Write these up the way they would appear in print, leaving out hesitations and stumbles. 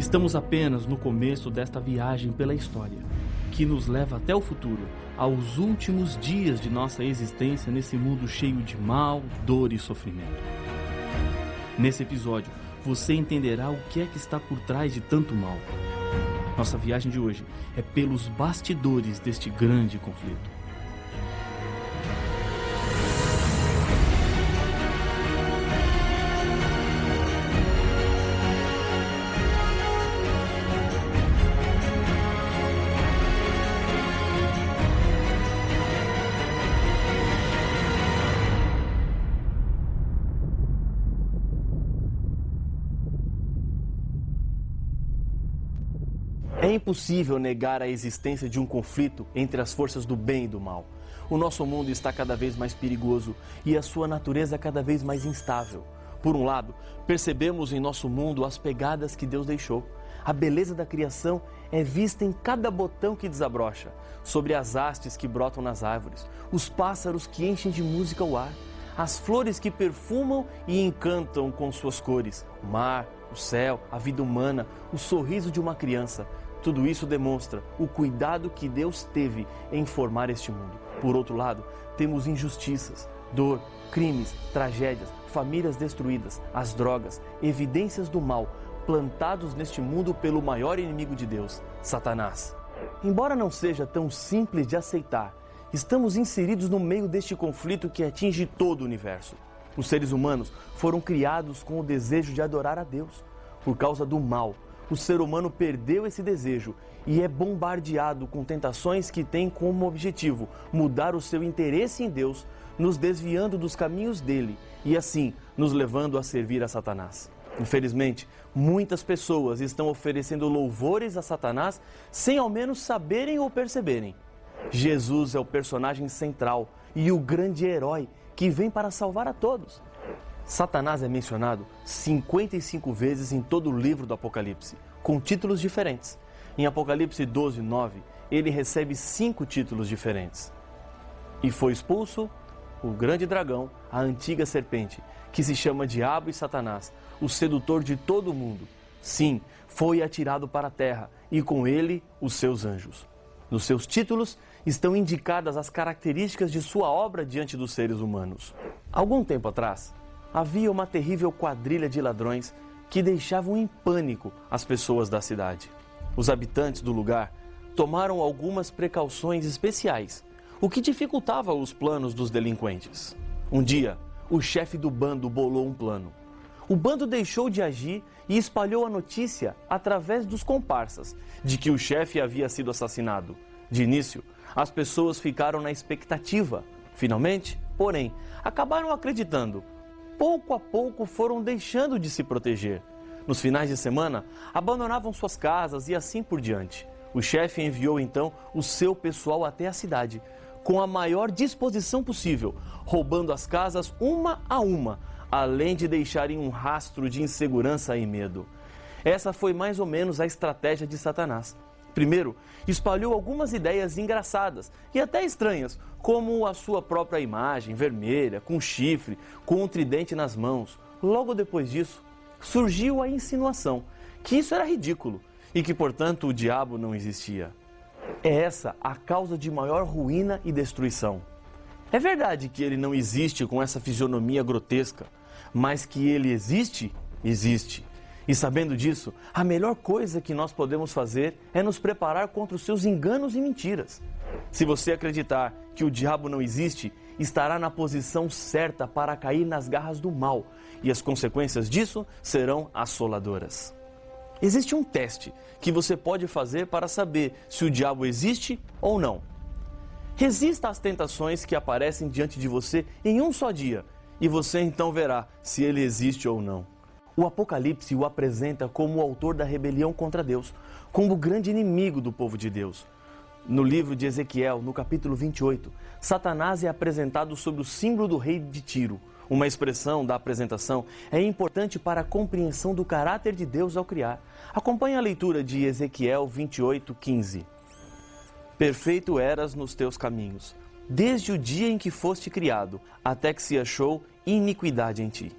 Estamos apenas no começo desta viagem pela história, que nos leva até o futuro, aos últimos dias de nossa existência nesse mundo cheio de mal, dor e sofrimento. Nesse episódio, você entenderá o que é que está por trás de tanto mal. Nossa viagem de hoje é pelos bastidores deste grande conflito. É impossível negar a existência de um conflito entre as forças do bem e do mal. O nosso mundo está cada vez mais perigoso e a sua natureza cada vez mais instável. Por um lado, percebemos em nosso mundo as pegadas que Deus deixou. A beleza da criação é vista em cada botão que desabrocha, sobre as hastes que brotam nas árvores, os pássaros que enchem de música o ar, as flores que perfumam e encantam com suas cores, o mar, o céu, a vida humana, o sorriso de uma criança. Tudo isso demonstra o cuidado que Deus teve em formar este mundo. Por outro lado, temos injustiças, dor, crimes, tragédias, famílias destruídas, as drogas, evidências do mal, plantados neste mundo pelo maior inimigo de Deus, Satanás. Embora não seja tão simples de aceitar, estamos inseridos no meio deste conflito que atinge todo o universo. Os seres humanos foram criados com o desejo de adorar a Deus. Por causa do mal, o ser humano perdeu esse desejo e é bombardeado com tentações que têm como objetivo mudar o seu interesse em Deus, nos desviando dos caminhos dele e assim nos levando a servir a Satanás. Infelizmente, muitas pessoas estão oferecendo louvores a Satanás sem ao menos saberem ou perceberem. Jesus é o personagem central e o grande herói que vem para salvar a todos. Satanás é mencionado 55 vezes em todo o livro do Apocalipse, com títulos diferentes. Em Apocalipse 12, 9, ele recebe 5 títulos diferentes. E foi expulso o grande dragão, a antiga serpente, que se chama Diabo e Satanás, o sedutor de todo o mundo. Sim, foi atirado para a terra e com ele os seus anjos. Nos seus títulos estão indicadas as características de sua obra diante dos seres humanos. Algum tempo atrás, havia uma terrível quadrilha de ladrões que deixavam em pânico as pessoas da cidade. Os habitantes do lugar tomaram algumas precauções especiais, o que dificultava os planos dos delinquentes. Um dia, o chefe do bando bolou um plano. O bando deixou de agir e espalhou a notícia através dos comparsas de que o chefe havia sido assassinado. De início, as pessoas ficaram na expectativa. Finalmente, porém, acabaram acreditando. Pouco a pouco foram deixando de se proteger. Nos finais de semana, abandonavam suas casas e assim por diante. O chefe enviou então o seu pessoal até a cidade, com a maior disposição possível, roubando as casas uma a uma, além de deixarem um rastro de insegurança e medo. Essa foi mais ou menos a estratégia de Satanás. Primeiro, espalhou algumas ideias engraçadas e até estranhas, como a sua própria imagem vermelha, com chifre, com um tridente nas mãos. Logo depois disso, surgiu a insinuação que isso era ridículo e que, portanto, o diabo não existia. É essa a causa de maior ruína e destruição. É verdade que ele não existe com essa fisionomia grotesca, mas que ele existe, existe. E sabendo disso, a melhor coisa que nós podemos fazer é nos preparar contra os seus enganos e mentiras. Se você acreditar que o diabo não existe, estará na posição certa para cair nas garras do mal, e as consequências disso serão assoladoras. Existe um teste que você pode fazer para saber se o diabo existe ou não. Resista às tentações que aparecem diante de você em um só dia, e você então verá se ele existe ou não. O Apocalipse o apresenta como o autor da rebelião contra Deus, como o grande inimigo do povo de Deus. No livro de Ezequiel, no capítulo 28, Satanás é apresentado sob o símbolo do rei de Tiro. Uma expressão da apresentação é importante para a compreensão do caráter de Deus ao criar. Acompanhe a leitura de Ezequiel 28, 15. Perfeito eras nos teus caminhos, desde o dia em que foste criado, até que se achou iniquidade em ti.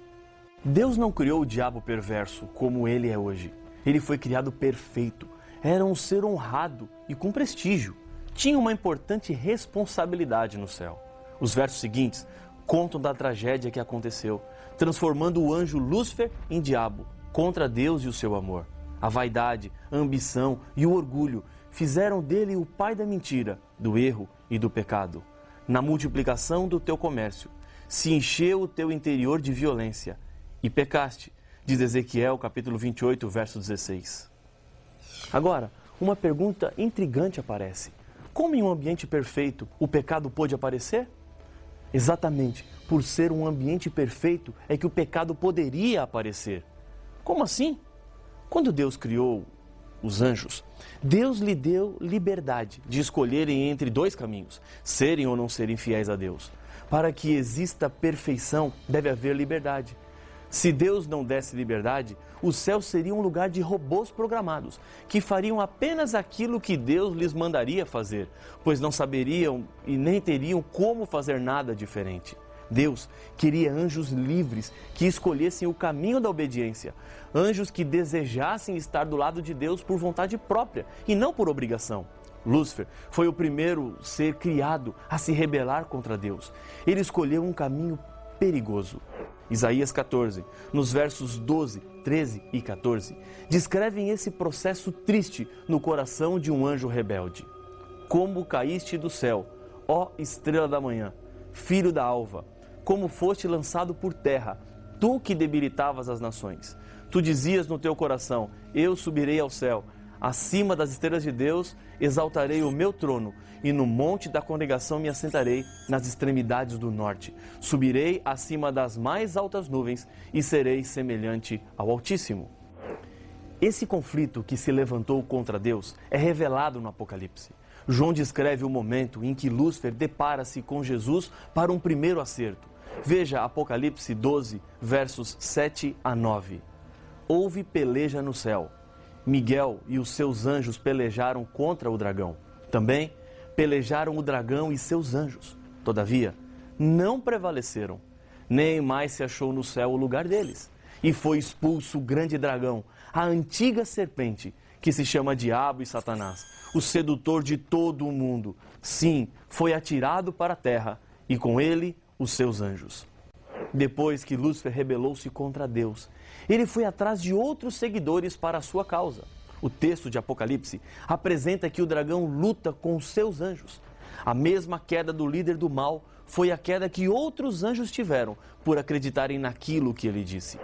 Deus não criou o diabo perverso como ele é hoje. Ele foi criado perfeito, era um ser honrado e com prestígio. Tinha uma importante responsabilidade no céu. Os versos seguintes contam da tragédia que aconteceu, transformando o anjo Lúcifer em diabo, contra Deus e o seu amor. A vaidade, a ambição e o orgulho fizeram dele o pai da mentira, do erro e do pecado. Na multiplicação do teu comércio, se encheu o teu interior de violência e pecaste, diz Ezequiel capítulo 28, verso 16. Agora, uma pergunta intrigante aparece. Como em um ambiente perfeito o pecado pôde aparecer? Exatamente, por ser um ambiente perfeito é que o pecado poderia aparecer. Como assim? Quando Deus criou os anjos, Deus lhe deu liberdade de escolherem entre dois caminhos, serem ou não serem fiéis a Deus. Para que exista perfeição, deve haver liberdade. Se Deus não desse liberdade, o céu seria um lugar de robôs programados, que fariam apenas aquilo que Deus lhes mandaria fazer, pois não saberiam e nem teriam como fazer nada diferente. Deus queria anjos livres que escolhessem o caminho da obediência, anjos que desejassem estar do lado de Deus por vontade própria e não por obrigação. Lúcifer foi o primeiro ser criado a se rebelar contra Deus. Ele escolheu um caminho perigoso. Isaías 14, nos versos 12, 13 e 14, descrevem esse processo triste no coração de um anjo rebelde. Como caíste do céu, ó estrela da manhã, filho da alva, como foste lançado por terra, tu que debilitavas as nações. Tu dizias no teu coração, eu subirei ao céu, acima das estrelas de Deus exaltarei o meu trono, e no monte da congregação me assentarei nas extremidades do norte. Subirei acima das mais altas nuvens e serei semelhante ao Altíssimo. Esse conflito que se levantou contra Deus é revelado no Apocalipse. João descreve o momento em que Lúcifer depara-se com Jesus para um primeiro acerto. Veja Apocalipse 12, versos 7 a 9. Houve peleja no céu. Miguel e os seus anjos pelejaram contra o dragão. Também pelejaram o dragão e seus anjos. Todavia, não prevaleceram. Nem mais se achou no céu o lugar deles. E foi expulso o grande dragão, a antiga serpente, que se chama Diabo e Satanás, o sedutor de todo o mundo. Sim, foi atirado para a terra, e com ele os seus anjos. Depois que Lúcifer rebelou-se contra Deus, ele foi atrás de outros seguidores para a sua causa. O texto de Apocalipse apresenta que o dragão luta com os seus anjos. A mesma queda do líder do mal foi a queda que outros anjos tiveram por acreditarem naquilo que ele disse.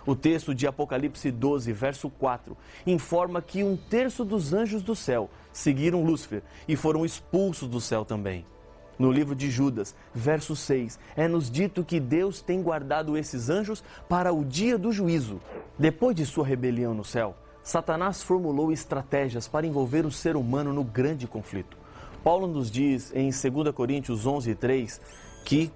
O texto de Apocalipse 12, verso 4, informa que 1/3 dos anjos do céu seguiram Lúcifer e foram expulsos do céu também. No livro de Judas, verso 6, é-nos dito que Deus tem guardado esses anjos para o dia do juízo. Depois de sua rebelião no céu, Satanás formulou estratégias para envolver o ser humano no grande conflito. Paulo nos diz em 2 Coríntios 11, 3, que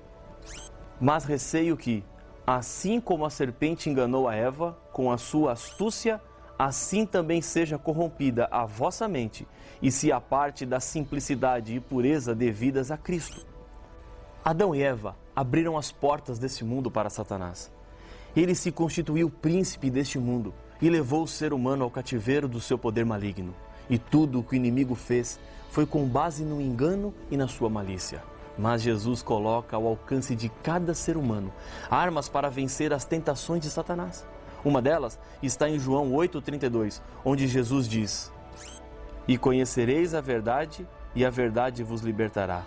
mas receio que, assim como a serpente enganou a Eva com a sua astúcia, assim também seja corrompida a vossa mente e se aparte da simplicidade e pureza devidas a Cristo. Adão e Eva abriram as portas desse mundo para Satanás. Ele se constituiu príncipe deste mundo e levou o ser humano ao cativeiro do seu poder maligno. E tudo o que o inimigo fez foi com base no engano e na sua malícia. Mas Jesus coloca ao alcance de cada ser humano armas para vencer as tentações de Satanás. Uma delas está em João 8,32, onde Jesus diz: e conhecereis a verdade, e a verdade vos libertará.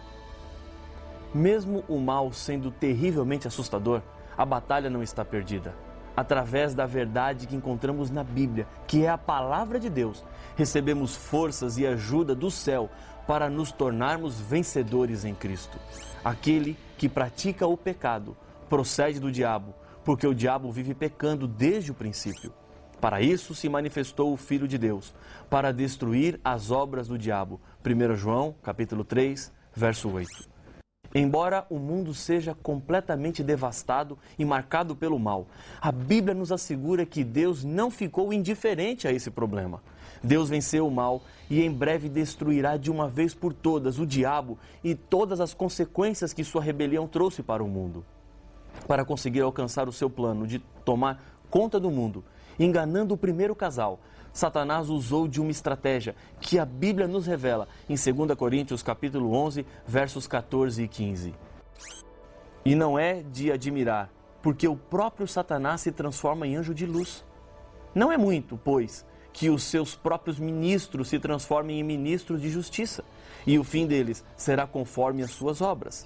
Mesmo o mal sendo terrivelmente assustador, a batalha não está perdida. Através da verdade que encontramos na Bíblia, que é a palavra de Deus, recebemos forças e ajuda do céu para nos tornarmos vencedores em Cristo. Aquele que pratica o pecado procede do diabo, porque o diabo vive pecando desde o princípio. Para isso se manifestou o Filho de Deus, para destruir as obras do diabo. 1 João, capítulo 3, verso 8. Embora o mundo seja completamente devastado e marcado pelo mal, a Bíblia nos assegura que Deus não ficou indiferente a esse problema. Deus venceu o mal e em breve destruirá de uma vez por todas o diabo e todas as consequências que sua rebelião trouxe para o mundo. Para conseguir alcançar o seu plano de tomar conta do mundo, enganando o primeiro casal, Satanás usou de uma estratégia que a Bíblia nos revela em 2 Coríntios capítulo 11, versos 14 e 15. E não é de admirar, porque o próprio Satanás se transforma em anjo de luz. Não é muito, pois, que os seus próprios ministros se transformem em ministros de justiça, e o fim deles será conforme as suas obras.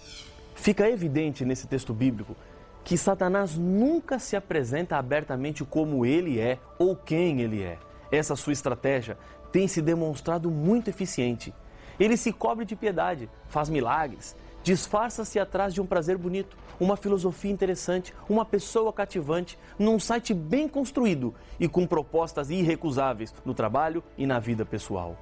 Fica evidente nesse texto bíblico que Satanás nunca se apresenta abertamente como ele é ou quem ele é. Essa sua estratégia tem se demonstrado muito eficiente. Ele se cobre de piedade, faz milagres, disfarça-se atrás de um prazer bonito, uma filosofia interessante, uma pessoa cativante, num site bem construído e com propostas irrecusáveis no trabalho e na vida pessoal.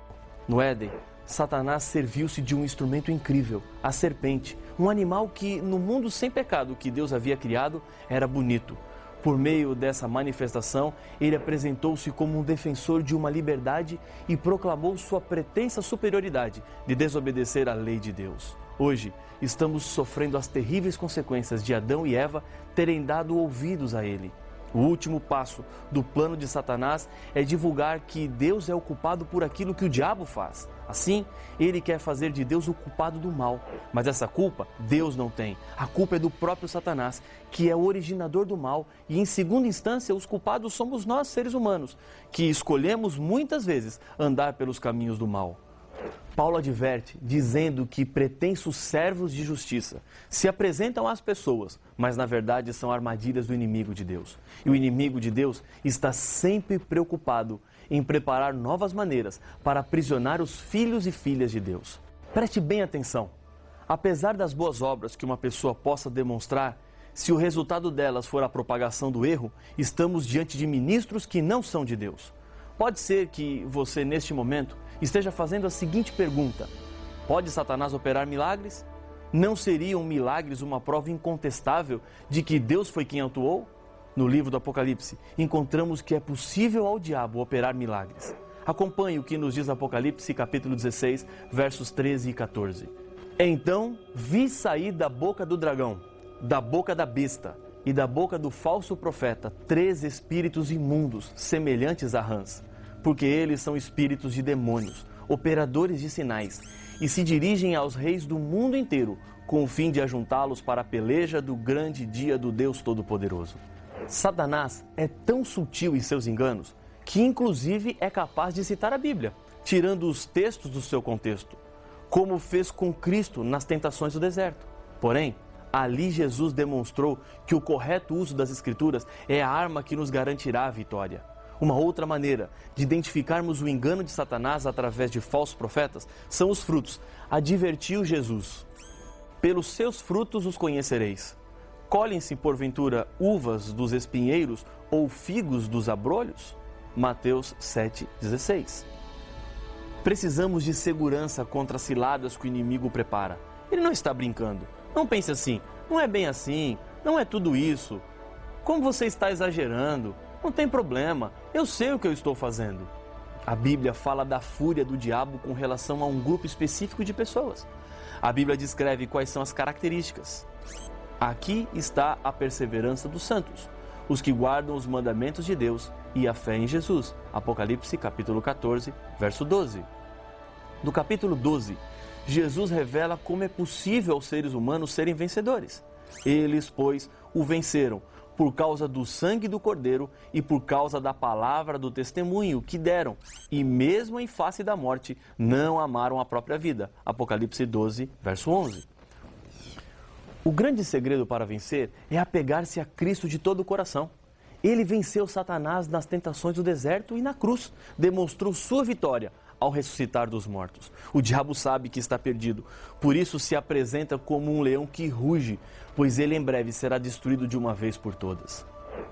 No Éden, Satanás serviu-se de um instrumento incrível, a serpente, um animal que, no mundo sem pecado que Deus havia criado, era bonito. Por meio dessa manifestação, ele apresentou-se como um defensor de uma liberdade e proclamou sua pretensa superioridade de desobedecer à lei de Deus. Hoje, estamos sofrendo as terríveis consequências de Adão e Eva terem dado ouvidos a ele. O último passo do plano de Satanás é divulgar que Deus é o culpado por aquilo que o diabo faz. Assim, ele quer fazer de Deus o culpado do mal. Mas essa culpa Deus não tem. A culpa é do próprio Satanás, que é o originador do mal. E em segunda instância, os culpados somos nós, seres humanos, que escolhemos muitas vezes andar pelos caminhos do mal. Paulo adverte, dizendo que pretensos servos de justiça se apresentam às pessoas, mas na verdade são armadilhas do inimigo de Deus. E o inimigo de Deus está sempre preocupado em preparar novas maneiras para aprisionar os filhos e filhas de Deus. Preste bem atenção. Apesar das boas obras que uma pessoa possa demonstrar, se o resultado delas for a propagação do erro, estamos diante de ministros que não são de Deus. Pode ser que você, neste momento, esteja fazendo a seguinte pergunta: pode Satanás operar milagres? Não seriam milagres uma prova incontestável de que Deus foi quem atuou? No livro do Apocalipse, encontramos que é possível ao diabo operar milagres. Acompanhe o que nos diz Apocalipse, capítulo 16, versos 13 e 14. Então vi sair da boca do dragão, da boca da besta e da boca do falso profeta 3 espíritos imundos, semelhantes a rãs, porque eles são espíritos de demônios, operadores de sinais, e se dirigem aos reis do mundo inteiro, com o fim de ajuntá-los para a peleja do grande dia do Deus Todo-Poderoso. Satanás é tão sutil em seus enganos que inclusive é capaz de citar a Bíblia, tirando os textos do seu contexto, como fez com Cristo nas tentações do deserto. Porém, ali Jesus demonstrou que o correto uso das Escrituras é a arma que nos garantirá a vitória. Uma outra maneira de identificarmos o engano de Satanás através de falsos profetas são os frutos. Advertiu Jesus: pelos seus frutos os conhecereis. Colhem-se, porventura, uvas dos espinheiros ou figos dos abrolhos? Mateus 7,16. Precisamos de segurança contra as ciladas que o inimigo prepara. Ele não está brincando. Não pense assim: não é bem assim, não é tudo isso. Como você está exagerando? Não tem problema, eu sei o que eu estou fazendo. A Bíblia fala da fúria do diabo com relação a um grupo específico de pessoas. A Bíblia descreve quais são as características. Aqui está a perseverança dos santos, os que guardam os mandamentos de Deus e a fé em Jesus. Apocalipse capítulo 14, verso 12. No capítulo 12, Jesus revela como é possível aos seres humanos serem vencedores. Eles, pois, o venceram por causa do sangue do Cordeiro e por causa da palavra do testemunho que deram, e mesmo em face da morte, não amaram a própria vida. Apocalipse 12, verso 11. O grande segredo para vencer é apegar-se a Cristo de todo o coração. Ele venceu Satanás nas tentações do deserto e na cruz, demonstrou sua vitória ao ressuscitar dos mortos. O diabo sabe que está perdido, por isso se apresenta como um leão que ruge, pois ele em breve será destruído de uma vez por todas.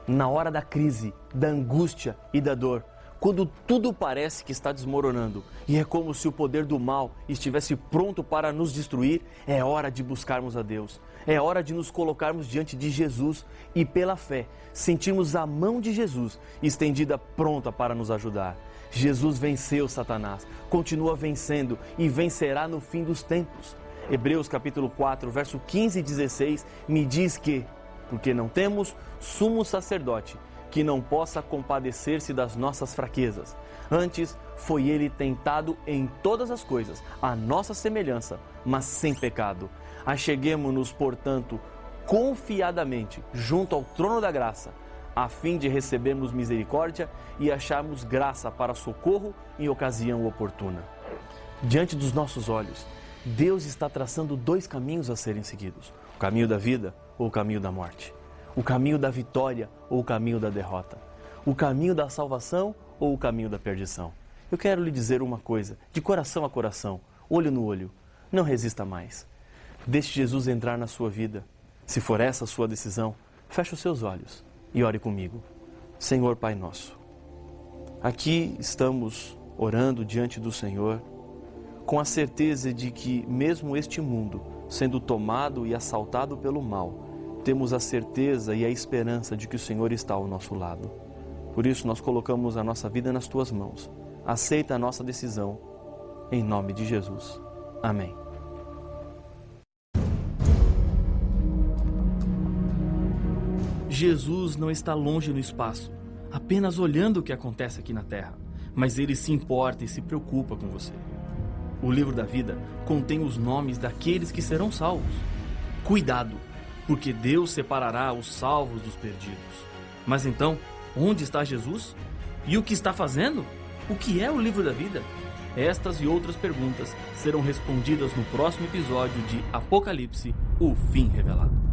Na hora da crise, da angústia e da dor, quando tudo parece que está desmoronando e é como se o poder do mal estivesse pronto para nos destruir, é hora de buscarmos a Deus. É hora de nos colocarmos diante de Jesus e, pela fé, sentirmos a mão de Jesus estendida pronta para nos ajudar. Jesus venceu Satanás, continua vencendo e vencerá no fim dos tempos. Hebreus capítulo 4, verso 15 e 16 me diz que, porque não temos sumo sacerdote que não possa compadecer-se das nossas fraquezas. Antes, foi ele tentado em todas as coisas, à nossa semelhança, mas sem pecado. Acheguemo-nos, portanto, confiadamente junto ao trono da graça, a fim de recebermos misericórdia e acharmos graça para socorro em ocasião oportuna. Diante dos nossos olhos, Deus está traçando dois caminhos a serem seguidos: o caminho da vida ou o caminho da morte, o caminho da vitória ou o caminho da derrota, o caminho da salvação ou o caminho da perdição. Eu quero lhe dizer uma coisa, de coração a coração, olho no olho: não resista mais. Deixe Jesus entrar na sua vida. Se for essa a sua decisão, feche os seus olhos e ore comigo. Senhor Pai nosso, aqui estamos orando diante do Senhor, com a certeza de que mesmo este mundo sendo tomado e assaltado pelo mal, temos a certeza e a esperança de que o Senhor está ao nosso lado. Por isso nós colocamos a nossa vida nas Tuas mãos. Aceita a nossa decisão, em nome de Jesus. Amém. Jesus não está longe no espaço, apenas olhando o que acontece aqui na Terra, mas Ele se importa e se preocupa com você. O livro da vida contém os nomes daqueles que serão salvos. Cuidado, porque Deus separará os salvos dos perdidos. Mas então, onde está Jesus? E o que está fazendo? O que é o livro da vida? Estas e outras perguntas serão respondidas no próximo episódio de Apocalipse, o fim revelado.